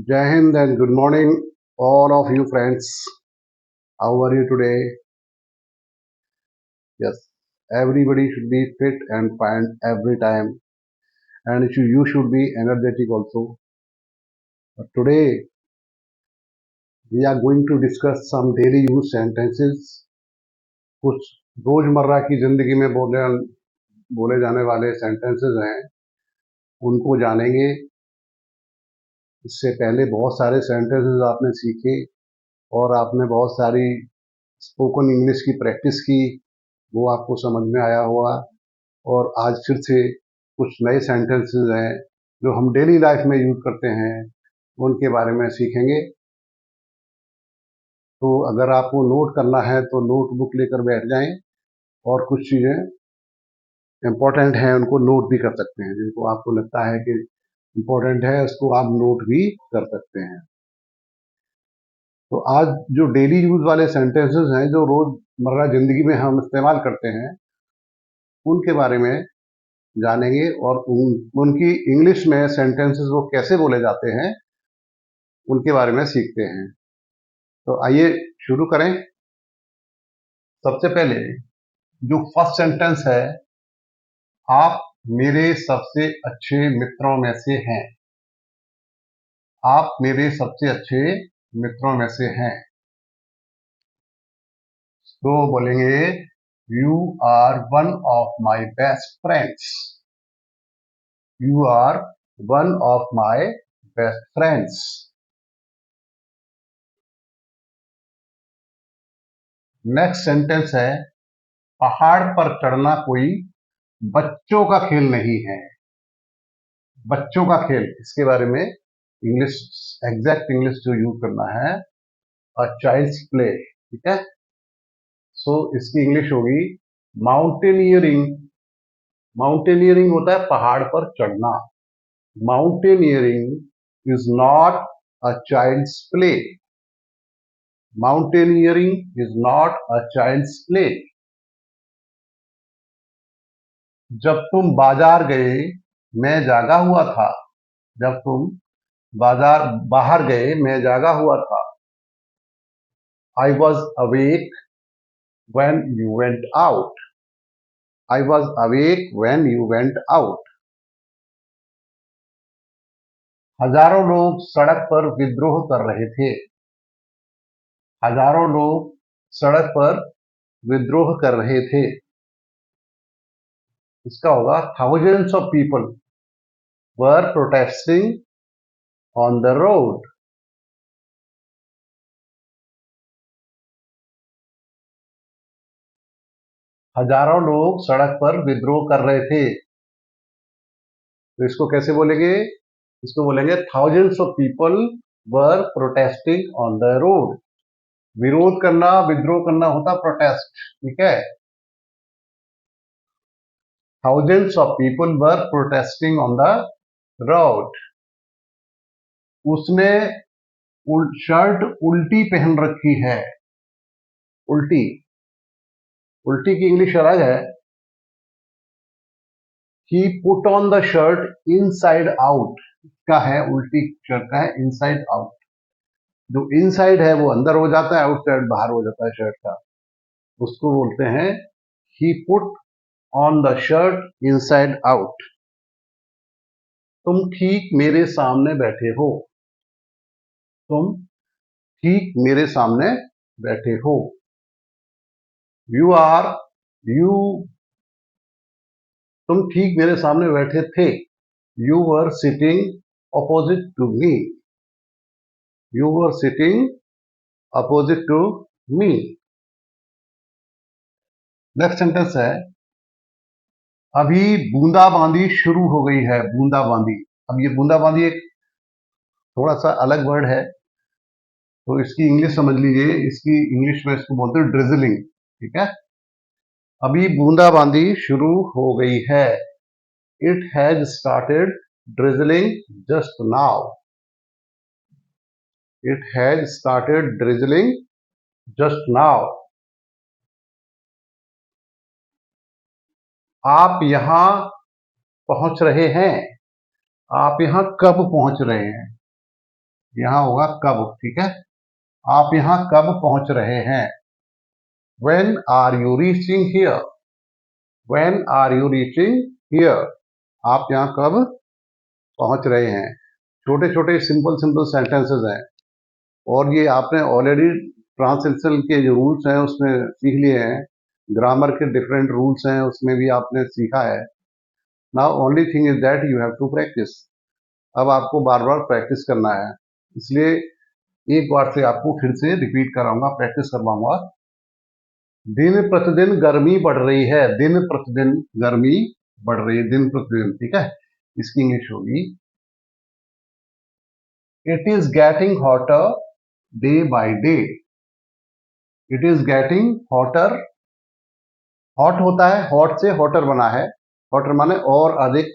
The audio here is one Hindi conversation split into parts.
Jai Hind and good morning, all of you friends. How are you today? Yes, everybody should be fit and fine every time, and you should be energetic also. But today, we are going to discuss some daily use sentences. कुछ रोजमर्रा की जिंदगी में बोले जाने वाले सेंटेंसेस हैं, उनको जानेंगे। इससे पहले बहुत सारे सेंटेंसेस आपने सीखे और आपने बहुत सारी स्पोकन इंग्लिश की प्रैक्टिस की, वो आपको समझ में आया होगा। और आज फिर से कुछ नए सेंटेंसेस हैं जो हम डेली लाइफ में यूज करते हैं, उनके बारे में सीखेंगे। तो अगर आपको नोट करना है तो नोटबुक लेकर बैठ जाएं और कुछ चीज़ें इम्पोर्टेंट हैं उनको नोट भी कर सकते हैं। जिनको आपको लगता है कि इम्पोर्टेंट है उसको आप नोट भी कर सकते हैं। तो आज जो डेली यूज वाले सेंटेंसेस हैं जो रोजमर्रा जिंदगी में हम इस्तेमाल करते हैं, उनके बारे में जानेंगे और उनकी इंग्लिश में सेंटेंसेस वो कैसे बोले जाते हैं उनके बारे में सीखते हैं। तो आइए शुरू करें। सबसे पहले जो फर्स्ट सेंटेंस है, आप मेरे सबसे अच्छे मित्रों में से हैं। आप मेरे सबसे अच्छे मित्रों में से हैं। तो बोलेंगे you are one of my best friends. You are one of my best friends. Next sentence है, पहाड़ पर चढ़ना कोई बच्चों का खेल नहीं है। बच्चों का खेल, इसके बारे में इंग्लिश, एग्जैक्ट इंग्लिश जो यूज करना है, अ चाइल्ड्स प्ले। ठीक है। सो इसकी इंग्लिश होगी माउंटेनियरिंग। माउंटेनियरिंग होता है पहाड़ पर चढ़ना। Mountaineering is not a child's play. Mountaineering is not a child's play. जब तुम बाजार गए मैं जागा हुआ था। जब तुम बाहर गए मैं जागा हुआ था। I was awake when you went out. I was awake when you went out. हजारों लोग सड़क पर विद्रोह कर रहे थे। हजारों लोग सड़क पर विद्रोह कर रहे थे। इसका होगा thousands of people were protesting on the road. हजारों लोग सड़क पर विद्रोह कर रहे थे। तो इसको कैसे बोलेंगे? इसको बोलेंगे thousands of people were protesting on the road. विरोध करना, विद्रोह करना होता प्रोटेस्ट। ठीक है। thousands of people were protesting on the road. उसने शर्ट उल्टी पहन रखी है। उल्टी, उल्टी की इंग्लिश अलग है। He put on the shirt inside out का है, उल्टी शर्ट का है inside out। जो इनसाइड है वो अंदर हो जाता है, आउटसाइड बाहर हो जाता है शर्ट का। उसको बोलते हैं he put on the shirt inside out। तुम ठीक मेरे सामने बैठे हो। तुम ठीक मेरे सामने बैठे हो। यू तुम ठीक मेरे सामने बैठे थे। You were sitting opposite to me. You were sitting opposite to me. Next sentence है, अभी बूंदाबांदी शुरू हो गई है। बूंदाबांदी। अब ये बूंदाबांदी एक थोड़ा सा अलग वर्ड है, तो इसकी इंग्लिश समझ लीजिए। इसकी इंग्लिश में इसको बोलते हैं ड्रिजलिंग। ठीक है। अभी बूंदाबांदी शुरू हो गई है। It has started drizzling just now. It has started drizzling just now. आप यहां पहुंच रहे हैं। आप यहां कब पहुंच रहे हैं? यहां होगा कब, ठीक है। आप यहां कब पहुंच रहे हैं? When are you reaching here? When are you reaching here? आप यहां कब पहुंच रहे हैं? छोटे छोटे सिंपल सिंपल सेंटेंसेस हैं, और ये आपने ऑलरेडी ट्रांसलेशन के जो रूल्स हैं उसमें सीख लिए हैं। ग्रामर के डिफरेंट रूल्स हैं, उसमें भी आपने सीखा है। Now only thing is that you have to practice. अब आपको बार बार प्रैक्टिस करना है, इसलिए एक बार से आपको फिर से रिपीट कराऊंगा, प्रैक्टिस करवाऊंगा। दिन प्रतिदिन गर्मी बढ़ रही है। दिन प्रतिदिन गर्मी बढ़ रही है, दिन प्रतिदिन, ठीक है। इसकी इंग्लिश होगी it is getting hotter day by day. It is getting hotter, hot होता है, हॉट से हॉटर बना है, हॉटर माने और अधिक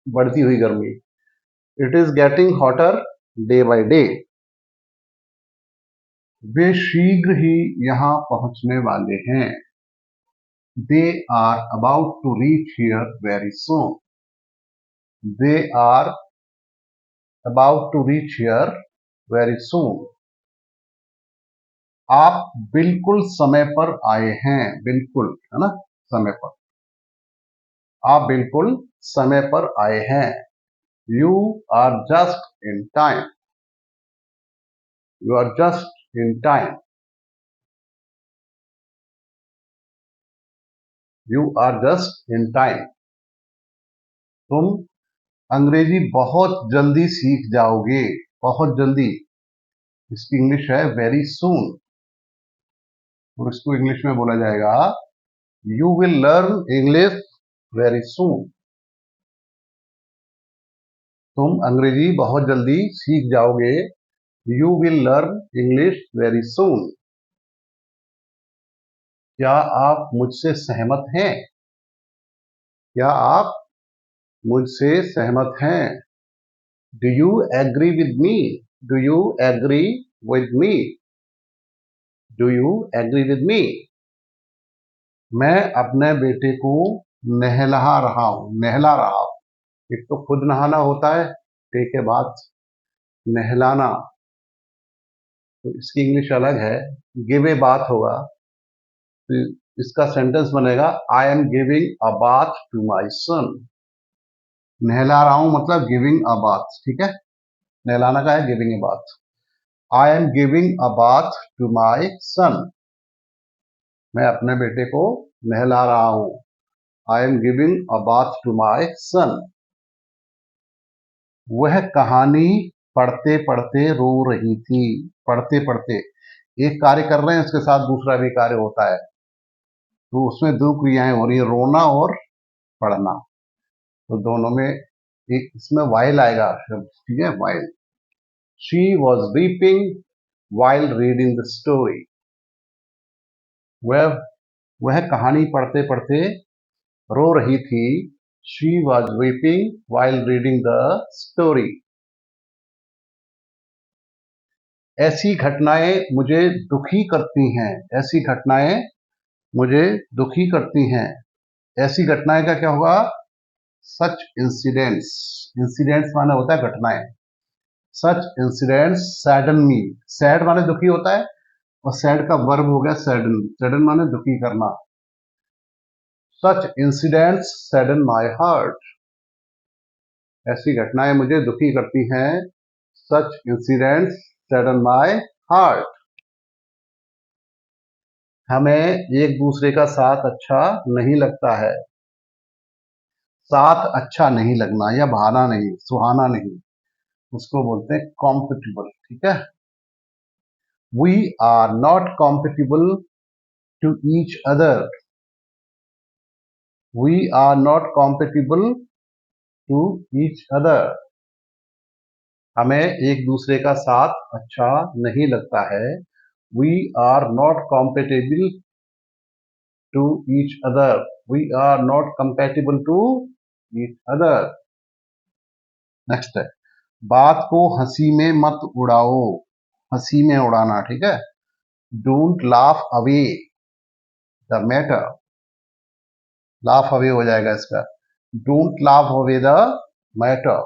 बढ़ती हुई गर्मी। It is getting hotter day by day. वे शीघ्र ही यहां पहुंचने वाले हैं। They are about to reach here very soon. They are about to reach here very soon. आप बिल्कुल समय पर आए हैं। बिल्कुल, है ना, समय पर। आप बिल्कुल समय पर आए हैं। You are just in time. You are just in time. You are just in time. तुम अंग्रेजी बहुत जल्दी सीख जाओगे। बहुत जल्दी, इसकी इंग्लिश है वेरी सून, और इसको इंग्लिश में बोला जाएगा you will learn English very soon. तुम अंग्रेजी बहुत जल्दी सीख जाओगे। You will learn English very soon. क्या आप मुझसे सहमत हैं? क्या आप मुझसे सहमत हैं? Do you agree with me? Do you agree with me? Do you agree with me? मैं अपने बेटे को नहला रहा हूं। नहला रहा हूं, एक तो खुद नहाना होता है, टे के बाद नहलाना, तो इसकी इंग्लिश अलग है, गिव ए बाथ होगा। तो इसका सेंटेंस बनेगा I am giving a bath to my son. नहला रहा हूं मतलब गिविंग अ बाथ, ठीक है। नहलाना का है giving a bath. I am giving a bath to my son. मैं अपने बेटे को नहला रहा हूं। I am giving a bath to my son. वह कहानी पढ़ते पढ़ते रो रही थी। पढ़ते पढ़ते, एक कार्य कर रहे हैं उसके साथ दूसरा भी कार्य होता है, तो उसमें दो क्रियाएं हो रही है, रोना और पढ़ना। तो दोनों में एक इसमें वाइल आएगा शब्द, ठीक है, while. She was weeping while reading the story. वह वह कहानी पढ़ते पढ़ते रो रही थी। She was weeping while reading the story. ऐसी घटनाएं मुझे दुखी करती हैं। ऐसी घटनाएं मुझे दुखी करती हैं। ऐसी घटनाएं का क्या होगा? Such incidents. इंसिडेंट्स माने होता है घटनाएं। सच इंसिडेंट्स सैडन मी। सैड माने दुखी होता है, और सैड का वर्ब हो गया सैडन। सैडन माने दुखी करना। Such incidents saddened my heart. ऐसी घटनाएं मुझे दुखी करती हैं। Such incidents saddened my heart. हमें एक दूसरे का साथ अच्छा नहीं लगता है। साथ अच्छा नहीं लगना या भाना नहीं, सुहाना नहीं, उसको बोलते हैं कॉम्पेटिबल, ठीक है। We are not compatible to each other. We are not compatible to each other. हमें एक दूसरे का साथ अच्छा नहीं लगता है। We are not compatible to each other. We are not compatible to each other. Next है, बात को हंसी में मत उड़ाओ। हंसी में उड़ाना, ठीक है। Don't laugh away the matter. Laugh away हो जाएगा इसका। Don't laugh away the matter.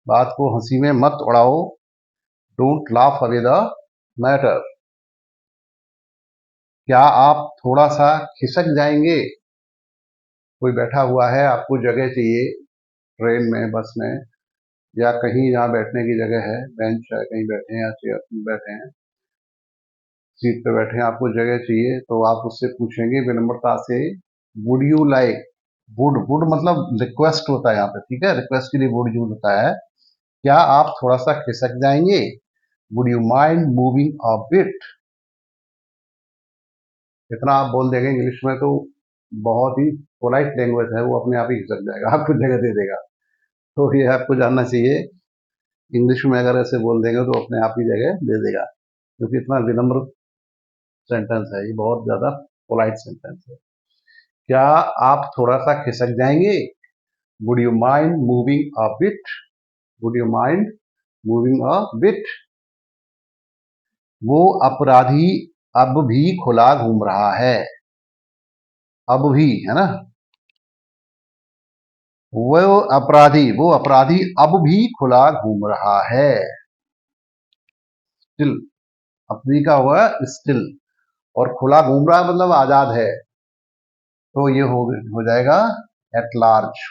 बात को हंसी में मत उड़ाओ। Don't laugh away the matter. क्या आप थोड़ा सा खिसक जाएंगे? कोई बैठा हुआ है, आपको जगह चाहिए, ट्रेन में, बस में, या कहीं जहाँ बैठने की जगह है, बेंच है, कहीं बैठे हैं या चेयर बैठे हैं, सीट पे बैठे हैं, आपको जगह चाहिए, तो आप उससे पूछेंगे विनम्रता से, would you like, would would मतलब रिक्वेस्ट होता है यहाँ पे, ठीक है, रिक्वेस्ट के लिए वुड यूज होता है। क्या आप थोड़ा सा खिसक जाएंगे? Would you mind moving a bit? इतना आप बोल देंगे इंग्लिश में तो बहुत ही पोलाइट लैंग्वेज है, वो अपने आप ही खिसक जाएगा, आपको जगह दे देगा। तो ये आपको जानना चाहिए, इंग्लिश में अगर ऐसे बोल देंगे तो अपने आप ही जगह दे देगा, क्योंकि इतना विनम्र सेंटेंस है, ये बहुत ज्यादा पोलाइट सेंटेंस है। क्या आप थोड़ा सा खिसक जाएंगे? Would you mind moving a bit? Would you mind moving a bit? वो अपराधी अब भी खुला घूम रहा है। अब भी है ना, वो अपराधी अब भी खुला घूम रहा है। स्टिल, अपनी का हुआ स्टिल, और खुला घूम रहा मतलब आजाद है, तो ये हो जाएगा at large.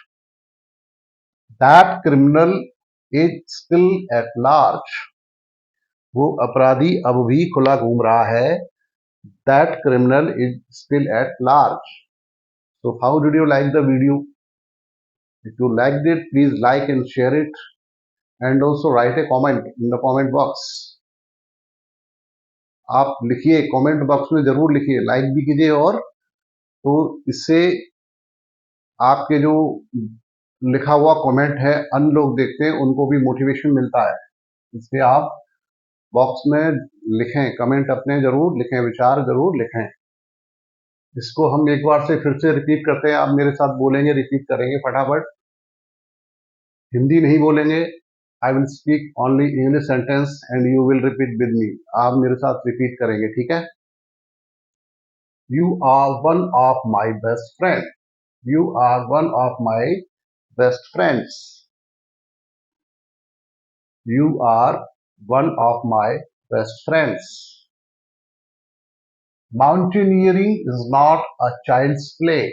That criminal is still at large. वो अपराधी अब भी खुला घूम रहा है। That criminal is still at large. So how did you like the video? If you liked it, please like and share it, and also write a comment in the comment box. आप लिखिए कमेंट बॉक्स में, जरूर लिखिए, लाइक भी कीजिए, और तो इससे आपके जो लिखा हुआ कमेंट है अन्य लोग देखते हैं, उनको भी मोटिवेशन मिलता है। इसलिए आप बॉक्स में लिखें, कमेंट अपने जरूर लिखें, विचार जरूर लिखें। इसको हम एक बार से फिर से रिपीट करते हैं, आप मेरे साथ बोलेंगे, रिपीट करेंगे फटाफट, हिंदी नहीं बोलेंगे। I will speak only English sentence and you will repeat with me. आप मेरे साथ रिपीट करेंगे, ठीक है? You are one of my best friend. You are one of my best friends. You are one of my best friends. Mountaineering is not a child's play.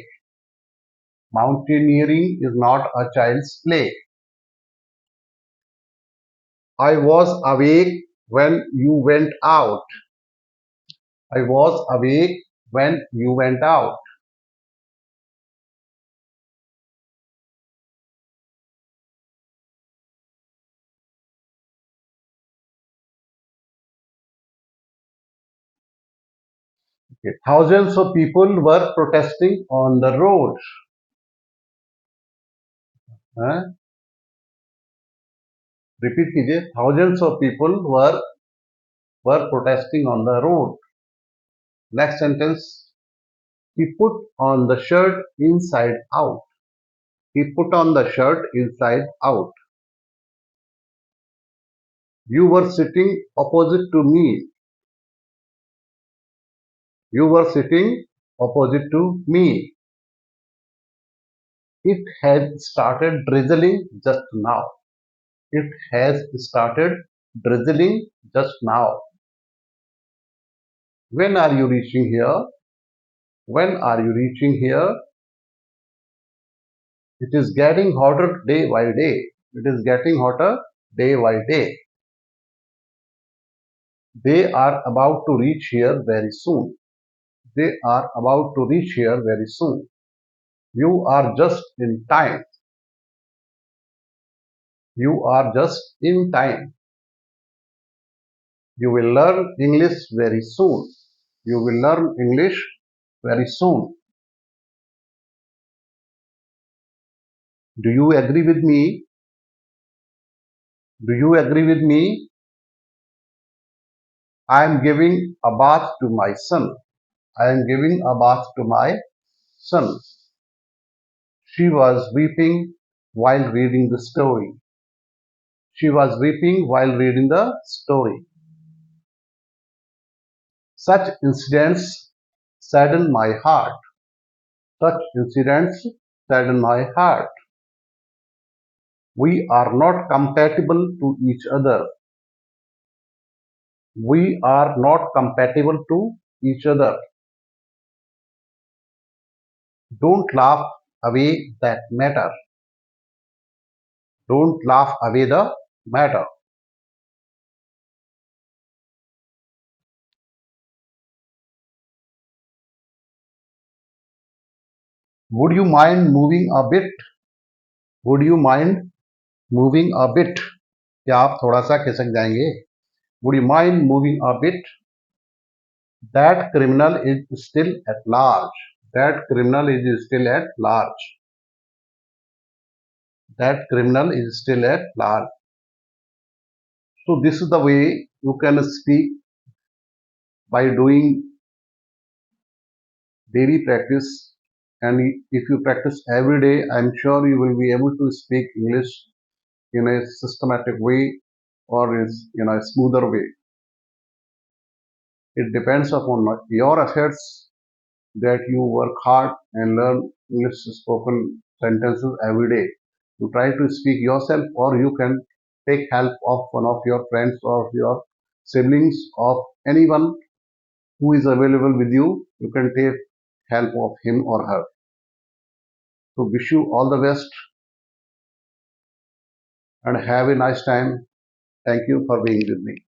Mountaineering is not a child's play. I was awake when you went out. I was awake when you went out. Okay. Thousands of people were protesting on the road. हाँ? Repeat कीजिए. Thousands of people were protesting on the road. Next sentence. He put on the shirt inside out. He put on the shirt inside out. You were sitting opposite to me. You were sitting opposite to me. It has started drizzling just now. It has started drizzling just now. When are you reaching here? When are you reaching here? It is getting hotter day by day. It is getting hotter day by day. They are about to reach here very soon. They are about to reach here very soon. You are just in time. You are just in time. You will learn English very soon. You will learn English very soon. Do you agree with me? Do you agree with me? I am giving a bath to my son. I am giving a bath to my son. She was weeping while reading the story. She was weeping while reading the story. Such incidents sadden my heart. Such incidents sadden my heart. We are not compatible to each other. We are not compatible to each other. Don't laugh away that matter. Don't laugh away the matter. Would you mind moving a bit? Would you mind moving a bit? क्या आप थोड़ा सा खिसक जाएंगे? Would you mind moving a bit? That criminal is still at large. That criminal is still at large. That criminal is still at large. So this is the way you can speak by doing daily practice. And if you practice every day, I'm sure you will be able to speak English in a systematic way or in a smoother way. It depends upon your efforts that you work hard and learn English spoken sentences every day. You try to speak yourself, or you can take help of one of your friends or your siblings or anyone who is available with you. You can take help of him or her. So wish you all the best and have a nice time. Thank you for being with me.